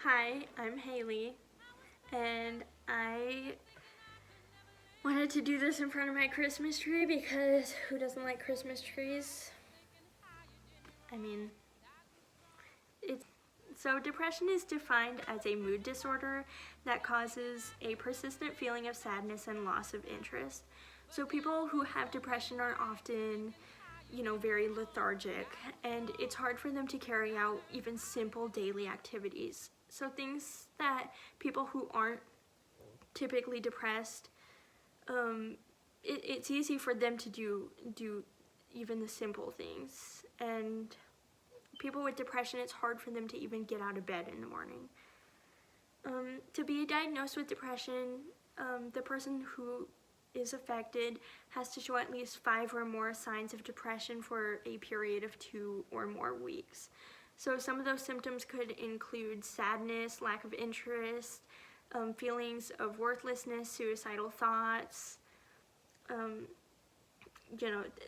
Hi, I'm Haley, and I wanted to do this in front of my Christmas tree because who doesn't like Christmas trees? I mean, it's so depression is defined as a mood disorder that causes a persistent feeling of sadness and loss of interest. So people who have depression are often, very lethargic, and it's hard for them to carry out even simple daily activities. So things that people who aren't typically depressed, um, it's easy for them to do even the simple things. And people with depression, it's hard for them to even get out of bed in the morning. To be diagnosed with depression, the person who is affected has to show at least 5 or more signs of depression for a period of 2 or more weeks. So some of those symptoms could include sadness, lack of interest, feelings of worthlessness, suicidal thoughts,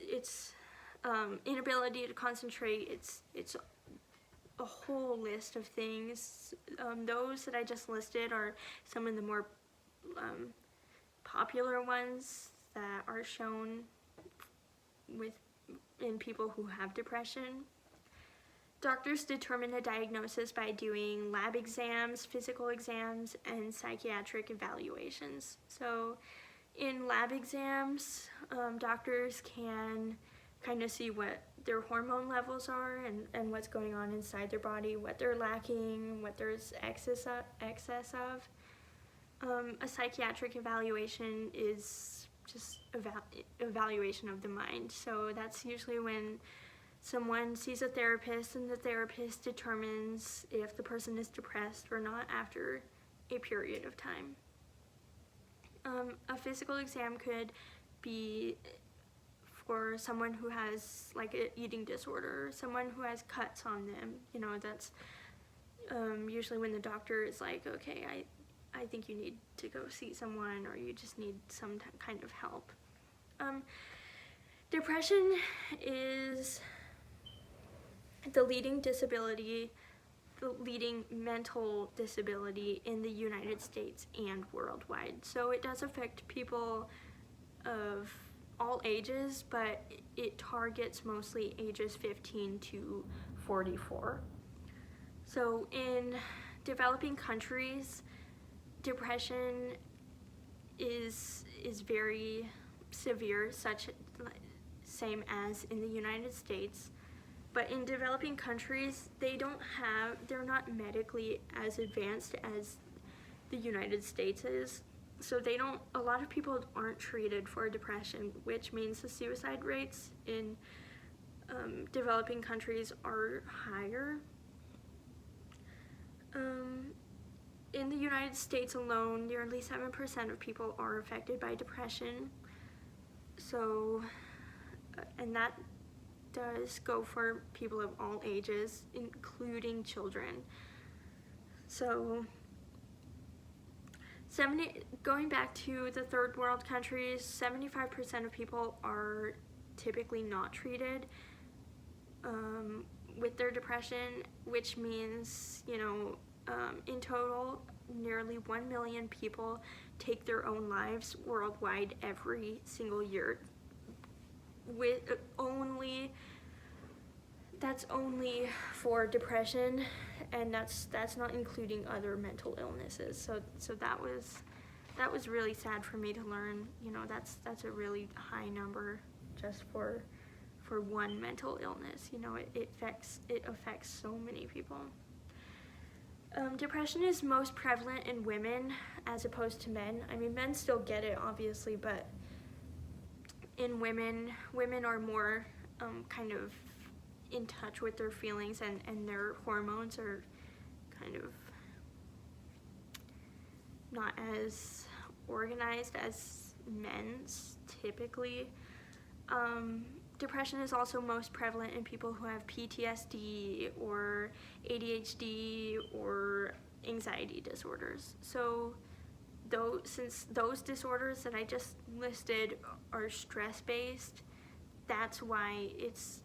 it's inability to concentrate. It's a whole list of things. Those that I just listed are some of the more popular ones that are shown in people who have depression. Doctors determine a diagnosis by doing lab exams, physical exams, and psychiatric evaluations. So in lab exams, doctors can kind of see what their hormone levels are and what's going on inside their body, what they're lacking, what there's excess of. A psychiatric evaluation is just evaluation of the mind. So that's usually when someone sees a therapist and the therapist determines if the person is depressed or not after a period of time. A physical exam could be for someone who has like an eating disorder, someone who has cuts on them. That's usually when the doctor is like, okay, I think you need to go see someone, or you just need some kind of help. Depression is the leading mental disability in the United States and worldwide. So it does affect people of all ages, but it targets mostly ages 15 to 44. So in developing countries, depression is very severe, same as in the United States. But in developing countries, they're not medically as advanced as the United States is. So a lot of people aren't treated for depression, which means the suicide rates in developing countries are higher. In the United States alone, nearly 7% of people are affected by depression. So, and that does go for people of all ages, including children. So, going back to the third world countries, 75% of people are typically not treated with their depression, which means, in total, nearly 1 million people take their own lives worldwide every single year. That's only for depression, and that's not including other mental illnesses. So that was really sad for me to learn. That's a really high number just for one mental illness. It affects so many people. Depression is most prevalent in women as opposed to men. I mean, men still get it, obviously, but in women are more kind of in touch with their feelings, and their hormones are kind of not as organized as men's typically. Depression is also most prevalent in people who have PTSD or ADHD or anxiety disorders. So since those disorders that I just listed are stress-based, that's why it's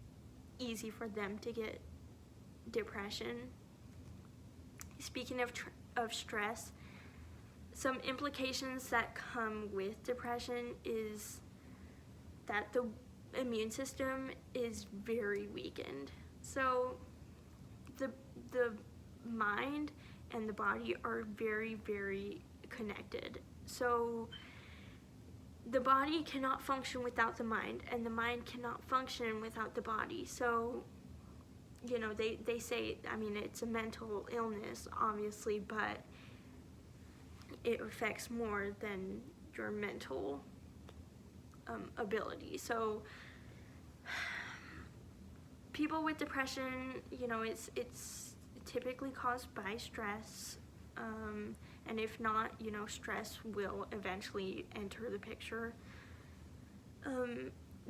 easy for them to get depression. speaking of stress, some implications that come with depression is that the immune system is very weakened. So the mind and the body are very, very connected. So the body cannot function without the mind, and the mind cannot function without the body. So, you know, they say, I mean, it's a mental illness, obviously, but it affects more than your mental ability. So people with depression, you know, it's typically caused by stress, and if not, you know, stress will eventually enter the picture.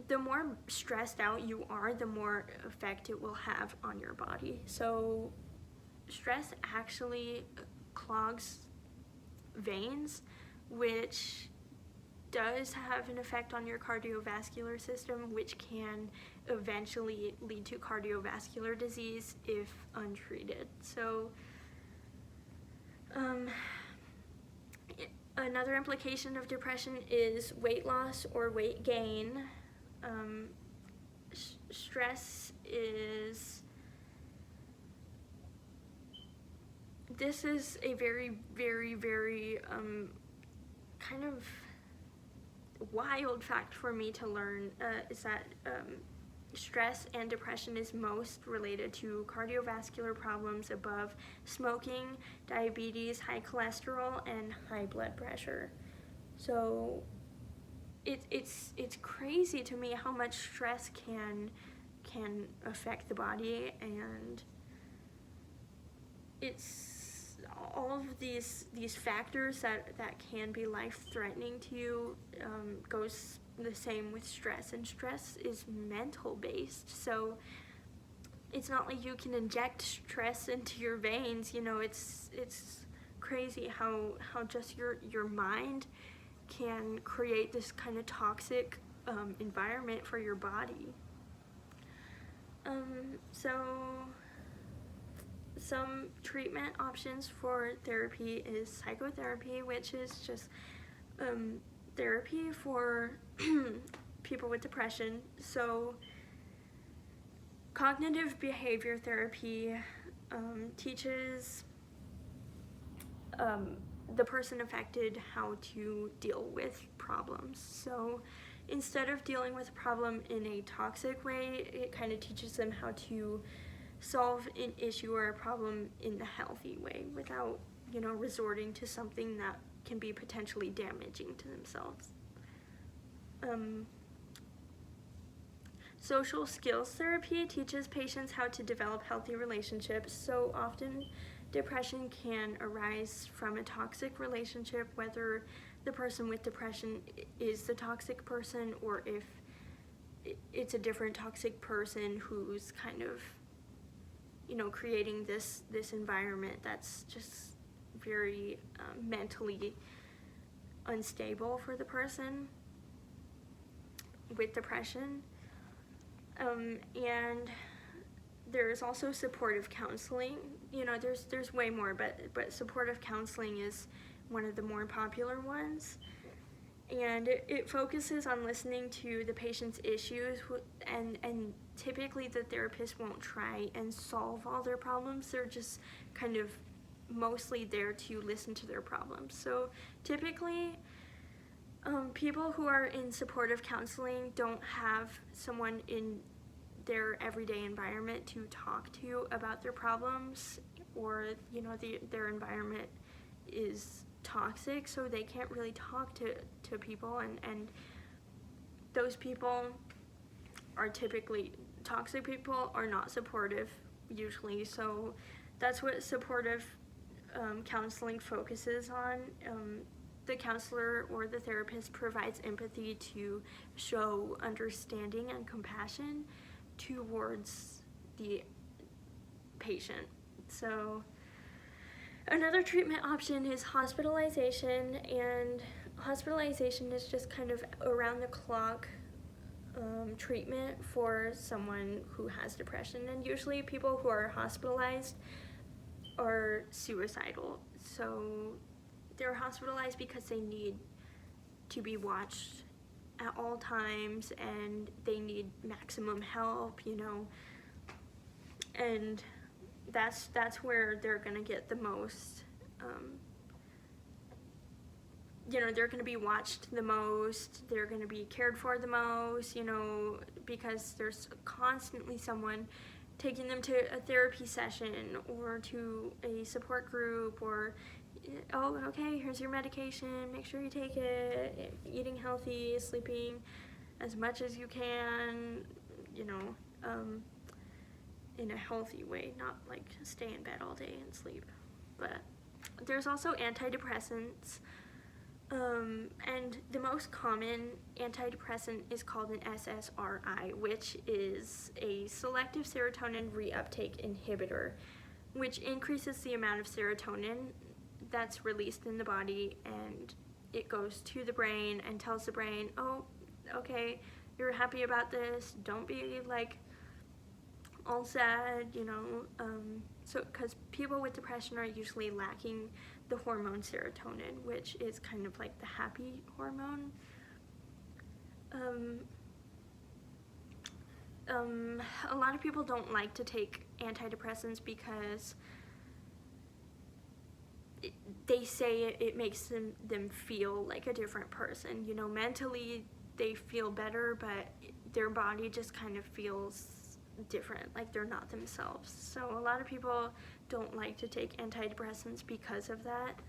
The more stressed out you are, the more effect it will have on your body. So stress actually clogs veins, which does have an effect on your cardiovascular system, which can eventually lead to cardiovascular disease if untreated. So another implication of depression is weight loss or weight gain. Stress is, this is a very, very, very kind of wild fact for me to learn, is that stress and depression is most related to cardiovascular problems above smoking, diabetes, high cholesterol, and high blood pressure. So it's crazy to me how much stress can affect the body, and it's all of these factors that can be life-threatening to you, goes the same with stress, and stress is mental based. So it's not like you can inject stress into your veins. You know, it's crazy how just your mind can create this kind of toxic environment for your body. So some treatment options for therapy is psychotherapy, which is just therapy for people with depression. So cognitive behavior therapy teaches the person affected how to deal with problems. So instead of dealing with a problem in a toxic way, it kind of teaches them how to solve an issue or a problem in the healthy way without, you know, resorting to something that can be potentially damaging to themselves. Social skills therapy teaches patients how to develop healthy relationships. So often depression can arise from a toxic relationship, whether the person with depression is the toxic person or if it's a different toxic person who's kind of, you know, creating this environment that's just very mentally unstable for the person with depression. And there's also supportive counseling. You know, there's way more, but supportive counseling is one of the more popular ones. And it focuses on listening to the patient's issues, and typically the therapist won't try and solve all their problems. They're just kind of mostly there to listen to their problems. So typically people who are in supportive counseling don't have someone in their everyday environment to talk to about their problems, or, you know, their environment is toxic, so they can't really talk to people, and those people are typically, toxic people are not supportive usually. So that's what supportive counseling focuses on. The counselor or the therapist provides empathy to show understanding and compassion towards the patient. So another treatment option is hospitalization, and hospitalization is just kind of around the clock treatment for someone who has depression. And usually people who are hospitalized are suicidal. So they're hospitalized because they need to be watched at all times and they need maximum help, you know, and that's where they're gonna get the most, you know, they're gonna be watched the most, they're gonna be cared for the most, you know, because there's constantly someone taking them to a therapy session or to a support group, or, oh, okay, here's your medication, make sure you take it, eating healthy, sleeping as much as you can, you know, in a healthy way, not like stay in bed all day and sleep. But there's also antidepressants, and the most common antidepressant is called an SSRI, which is a selective serotonin reuptake inhibitor, which increases the amount of serotonin that's released in the body, and it goes to the brain and tells the brain, oh, okay, you're happy about this, don't be like all sad, you know, so because people with depression are usually lacking the hormone serotonin, which is kind of like the happy hormone. A lot of people don't like to take antidepressants because they say it makes them feel like a different person, you know, mentally they feel better, but their body just kind of feels different, like they're not themselves. So a lot of people don't like to take antidepressants because of that.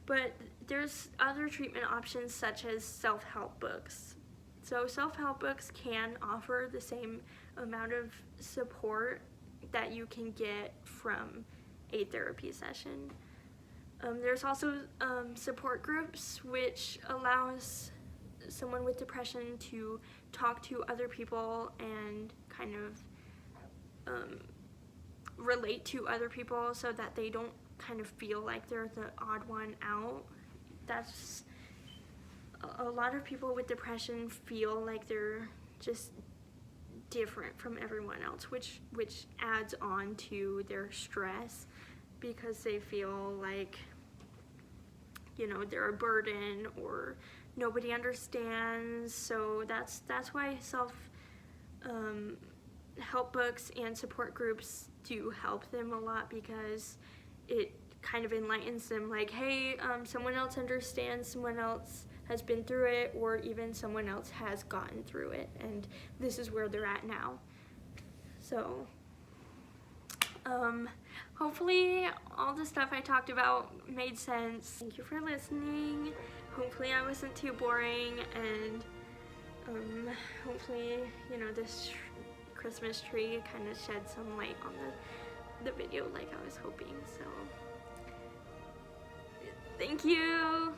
But there's other treatment options such as self-help books. So self-help books can offer the same amount of support that you can get from a therapy session. There's also support groups, which allows someone with depression to talk to other people and kind of relate to other people so that they don't kind of feel like they're the odd one out. That's a lot of people with depression feel like they're just different from everyone else, which adds on to their stress because they feel like, you know, they're a burden or nobody understands. So that's why help books and support groups do help them a lot, because it kind of enlightens them, like, hey, someone else understands, someone else has been through it, or even someone else has gotten through it, and this is where they're at now. So hopefully all the stuff I talked about made sense. Thank you for listening. Hopefully I wasn't too boring, and hopefully, you know, this Christmas tree kind of shed some light on the video like I was hoping. So thank you.